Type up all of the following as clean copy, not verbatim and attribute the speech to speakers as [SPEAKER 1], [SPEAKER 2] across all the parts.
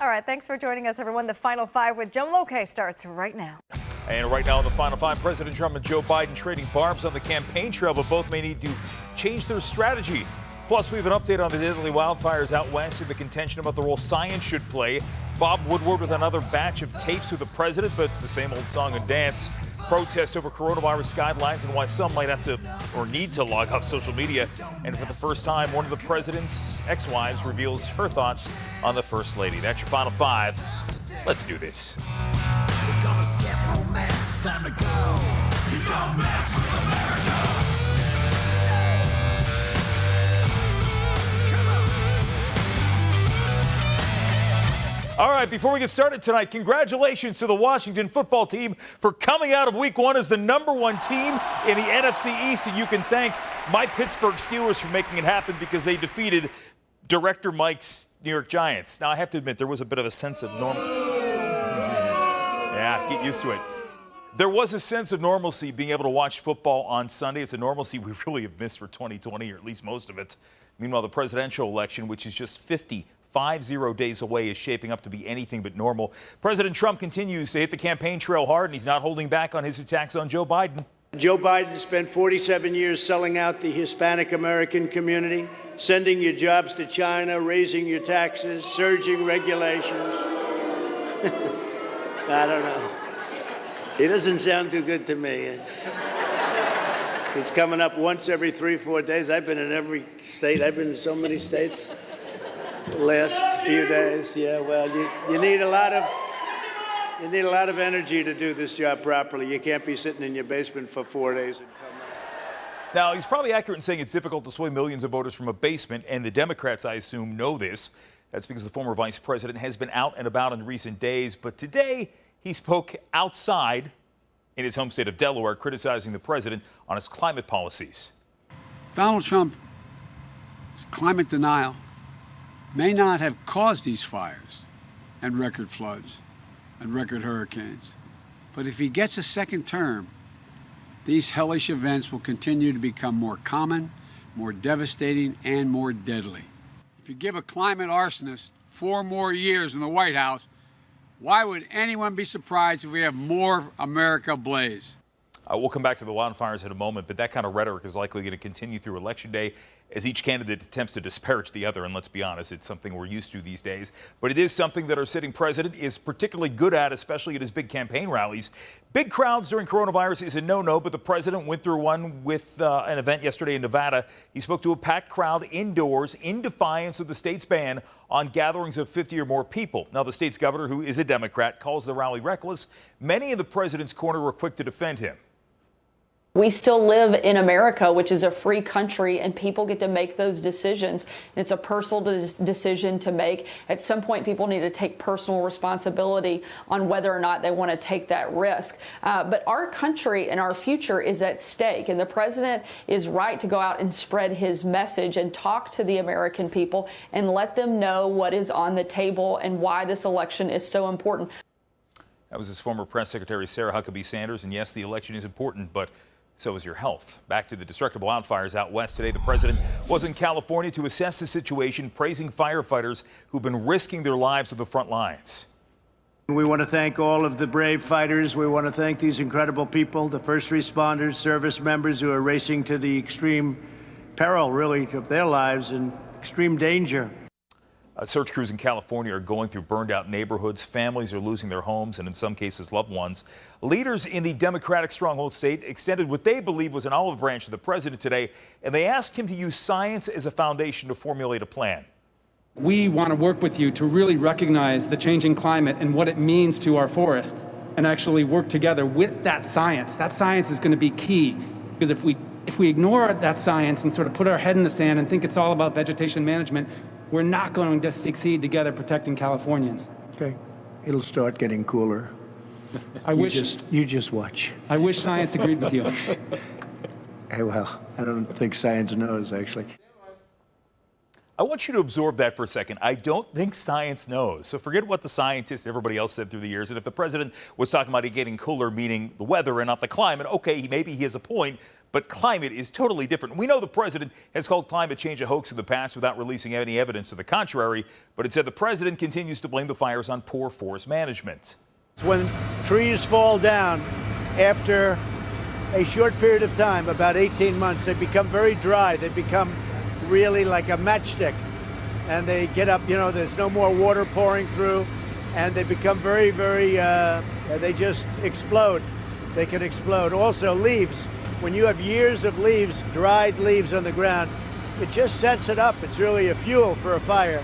[SPEAKER 1] All right, thanks for joining us, everyone. The Final Five with Joan Loke starts right now.
[SPEAKER 2] And right now in the Final Five, President Trump and Joe Biden trading barbs on the campaign trail, but both may need to change their strategy. Plus, we have an update on the deadly wildfires out west and the contention about the role science should play. Bob Woodward with another batch of tapes with the president, but it's the same old song and dance. Protests over coronavirus guidelines and why some might have to or need to log off social media. And for the first time, one of the president's ex-wives reveals her thoughts on the First Lady. That's your Final Five. Let's do this.
[SPEAKER 3] We're gonna skip romance, it's time to go. You don't mess with America.
[SPEAKER 2] All right, before we get started tonight, congratulations to the Washington football team for coming out of week one as the #1 team in the NFC East. And you can thank my Pittsburgh Steelers for making it happen because they defeated Director Mike's New York Giants. Now, I have to admit, there was a bit of a sense of Yeah, get used to it. There was a sense of normalcy being able to watch football on Sunday. It's a normalcy we really have missed for 2020, or at least most of it. Meanwhile, the presidential election, which is just 50 days away, is shaping up to be anything but normal. President Trump continues to hit the campaign trail hard, and he's not holding back on his attacks on Joe Biden.
[SPEAKER 4] Joe Biden spent 47 years selling out the Hispanic American community, sending your jobs to China, raising your taxes, surging regulations. I don't know. It doesn't sound too good to me. It's coming up once every 3-4 days. I've been in every state. I've been in so many states the last few days. Yeah, well, you need a lot of energy to do this job properly. You can't be sitting in your basement for 4 days and come out.
[SPEAKER 2] Now, he's probably accurate in saying it's difficult to sway millions of voters from a basement, and the Democrats, I assume, know this. That's because the former vice president has been out and about in recent days. But today, he spoke outside in his home state of Delaware, criticizing the president on his climate policies.
[SPEAKER 5] Donald Trump's climate denial may not have caused these fires and record floods and record hurricanes. But if he gets a second term, these hellish events will continue to become more common, more devastating, and more deadly. If you give a climate arsonist 4 more years in the White House, why would anyone be surprised if we have more America ablaze?
[SPEAKER 2] We'll come back to the wildfires in a moment, but that kind of rhetoric is likely going to continue through Election Day as each candidate attempts to disparage the other. And let's be honest, it's something we're used to these days. But it is something that our sitting president is particularly good at, especially at his big campaign rallies. Big crowds during coronavirus is a no-no, but the president went through one with an event yesterday in Nevada. He spoke to a packed crowd indoors in defiance of the state's ban on gatherings of 50 or more people. Now, the state's governor, who is a Democrat, calls the rally reckless. Many in the president's corner were quick to defend him.
[SPEAKER 6] We still live in America, which is a free country, and people get to make those decisions. It's a personal decision to make. At some point, people need to take personal responsibility on whether or not they want to take that risk. But our country and our future is at stake, and the president is right to go out and spread his message and talk to the American people and let them know what is on the table and why this election is so important.
[SPEAKER 2] That was his former press secretary, Sarah Huckabee Sanders. And yes, the election is important, but so is your health. Back to the destructive wildfires out west today. The president was in California to assess the situation, praising firefighters who've been risking their lives on the front lines.
[SPEAKER 4] We want to thank all of the brave fighters. We want to thank these incredible people, the first responders, service members who are racing to the extreme peril, really, of their lives and extreme danger.
[SPEAKER 2] Search crews in California are going through burned out neighborhoods. Families are losing their homes and in some cases loved ones. Leaders in the Democratic stronghold state extended what they believe was an olive branch to the president today, and they asked him to use science as a foundation to formulate a plan.
[SPEAKER 7] We want to work with you to really recognize the changing climate and what it means to our forests and actually work together with that science. That science is going to be key, because if we ignore that science and sort of put our head in the sand and think it's all about vegetation management, we're not going to succeed together protecting Californians.
[SPEAKER 4] Okay, it'll start getting cooler. You just watch.
[SPEAKER 7] I wish science agreed with you.
[SPEAKER 4] Hey, well, I don't think science knows, actually.
[SPEAKER 2] I want you to absorb that for a second. I don't think science knows. So forget what the scientists, everybody else said through the years. And if the president was talking about it getting cooler, meaning the weather and not the climate, okay, maybe he has a point. But climate is totally different. We know the president has called climate change a hoax in the past without releasing any evidence to the contrary. But it said the president continues to blame the fires on poor forest management.
[SPEAKER 4] When trees fall down after a short period of time, about 18 months, they become very dry. They become really like a matchstick. And they get up, there's no more water pouring through. And they become very, they just explode. They can explode. Also, leaves. When you have years of leaves, dried leaves on the ground, it just sets it up. It's really a fuel for a fire.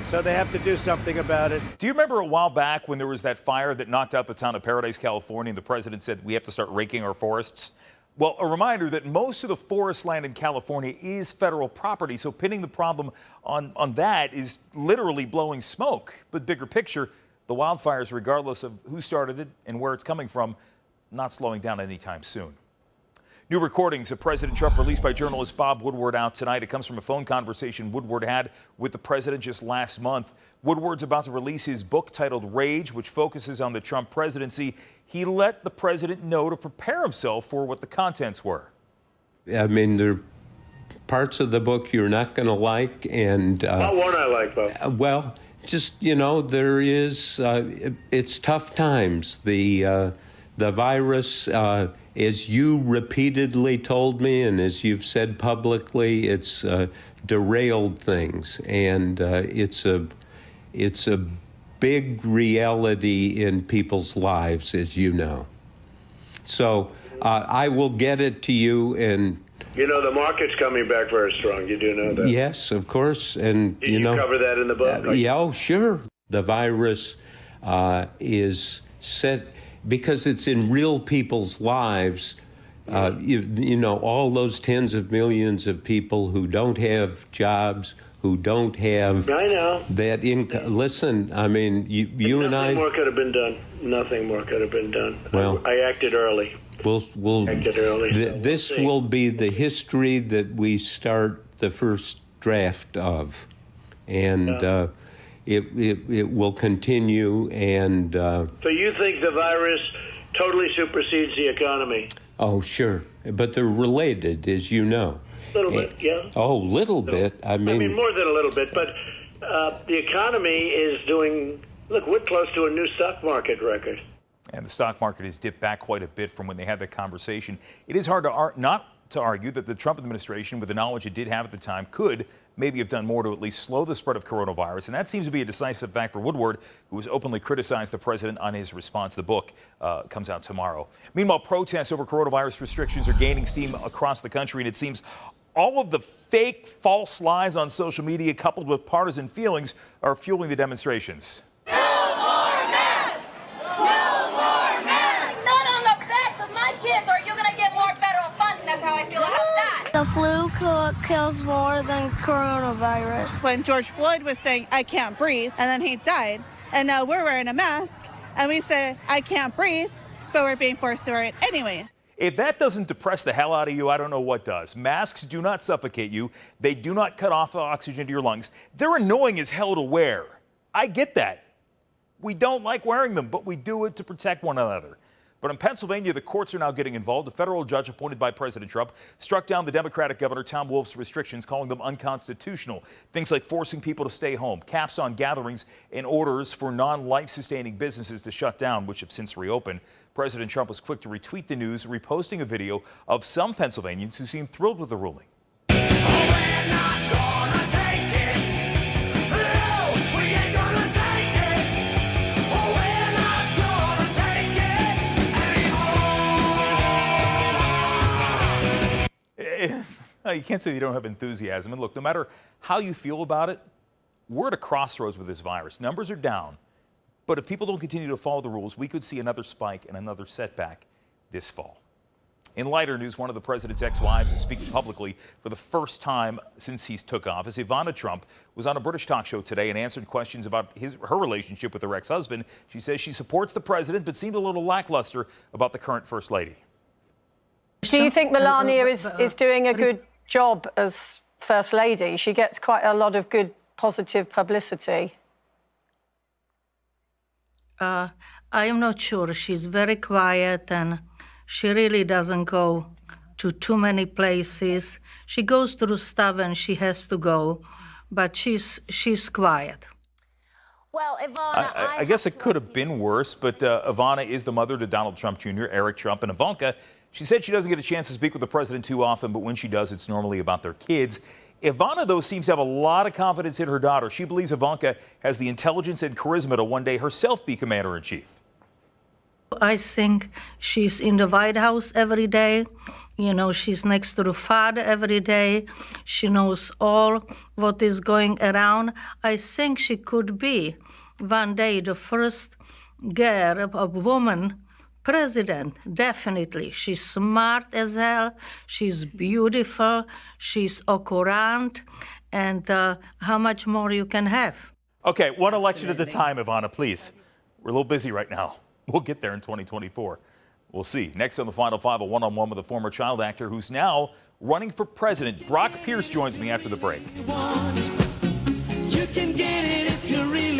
[SPEAKER 4] So they have to do something about it.
[SPEAKER 2] Do you remember a while back when there was that fire that knocked out the town of Paradise, California, and the president said we have to start raking our forests? Well, a reminder that most of the forest land in California is federal property, so pinning the problem on that is literally blowing smoke. But bigger picture, the wildfires, regardless of who started it and where it's coming from, not slowing down anytime soon. New recordings of President Trump released by journalist Bob Woodward out tonight. It comes from a phone conversation Woodward had with the president just last month. Woodward's about to release his book titled Rage, which focuses on the Trump presidency. He let the president know to prepare himself for what the contents were.
[SPEAKER 8] I mean, there are parts of the book you're not going to like. And
[SPEAKER 4] What won't I like, Bob?
[SPEAKER 8] well, just, there is, it's tough times. The virus, as you repeatedly told me and as you've said publicly, it's derailed things. And it's a big reality in people's lives, as you know. So I will get it to you. And
[SPEAKER 4] the market's coming back very strong. You do know that.
[SPEAKER 8] yes, of course. And
[SPEAKER 4] Did you cover that in the book?
[SPEAKER 8] yeah, oh, sure. The virus is set because it's in real people's lives. All those tens of millions of people who don't have jobs, who don't have
[SPEAKER 4] I know.
[SPEAKER 8] that income. Listen, I mean, you and I.
[SPEAKER 4] Nothing more could have been done. Nothing more could have been done.
[SPEAKER 8] Well,
[SPEAKER 4] I acted early.
[SPEAKER 8] We'll
[SPEAKER 4] Acted early.
[SPEAKER 8] this
[SPEAKER 4] see.
[SPEAKER 8] will be the history that we start the first draft of, and it will continue. And
[SPEAKER 4] So you think the virus totally supersedes the economy?
[SPEAKER 8] oh, sure, but they're related, as you know.
[SPEAKER 4] A little bit, yeah.
[SPEAKER 8] Oh, little bit. I mean,
[SPEAKER 4] more than a little bit, but the economy is doing. Look, we're close to a new stock market record.
[SPEAKER 2] And the stock market has dipped back quite a bit from when they had that conversation. It is hard to not to argue that the Trump administration, with the knowledge it did have at the time, could maybe have done more to at least slow the spread of coronavirus. And that seems to be a decisive fact for Woodward, who has openly criticized the president on his response. The book comes out tomorrow. Meanwhile, protests over coronavirus restrictions are gaining steam across the country, and it seems all of the fake, false lies on social media, coupled with partisan feelings, are fueling the demonstrations.
[SPEAKER 9] The flu kills more than coronavirus.
[SPEAKER 10] When George Floyd was saying, I can't breathe, and then he died, and now we're wearing a mask, and we say, I can't breathe, but we're being forced to wear it anyway.
[SPEAKER 2] If that doesn't depress the hell out of you, I don't know what does. Masks do not suffocate you. They do not cut off oxygen to your lungs. They're annoying as hell to wear. I get that. We don't like wearing them, but we do it to protect one another. But in Pennsylvania, the courts are now getting involved. A federal judge appointed by President Trump struck down the Democratic Governor Tom Wolf's restrictions, calling them unconstitutional. Things like forcing people to stay home, caps on gatherings, and orders for non-life-sustaining businesses to shut down, which have since reopened. President Trump was quick to retweet the news, reposting a video of some Pennsylvanians who seemed thrilled with the ruling. You can't say you don't have enthusiasm. And look, no matter how you feel about it, we're at a crossroads with this virus. Numbers are down. But if people don't continue to follow the rules, we could see another spike and another setback this fall. In lighter news, one of the president's ex-wives is speaking publicly for the first time since he took office. Ivana Trump was on a British talk show today and answered questions about her relationship with her ex-husband. She says she supports the president, but seemed a little lackluster about the current first lady.
[SPEAKER 11] Do you think Melania is doing a good job as First Lady. She gets quite a lot of good, positive publicity.
[SPEAKER 12] I am not sure. She's very quiet and she really doesn't go to too many places. She goes through stuff and she has to go, but she's quiet.
[SPEAKER 13] Well, Ivana,
[SPEAKER 2] I guess it could have been worse, but Ivana is the mother to Donald Trump Jr., Eric Trump, and Ivanka. She said she doesn't get a chance to speak with the president too often, but when she does, it's normally about their kids. Ivana, though, seems to have a lot of confidence in her daughter. She believes Ivanka has the intelligence and charisma to one day herself be commander-in-chief.
[SPEAKER 12] I think she's in the White House every day. You know, she's next to the father every day. She knows all what is going around. I think she could be one day the first girl, a woman president, definitely. She's smart as hell. She's beautiful. She's current. And how much more you can have?
[SPEAKER 2] Okay, one election at a time, Ivana, please. We're a little busy right now. We'll get there in 2024. We'll see. Next on the Final Five, a one-on-one with a former child actor who's now running for president. Brock Pierce joins me after the break.
[SPEAKER 3] You can get it if you really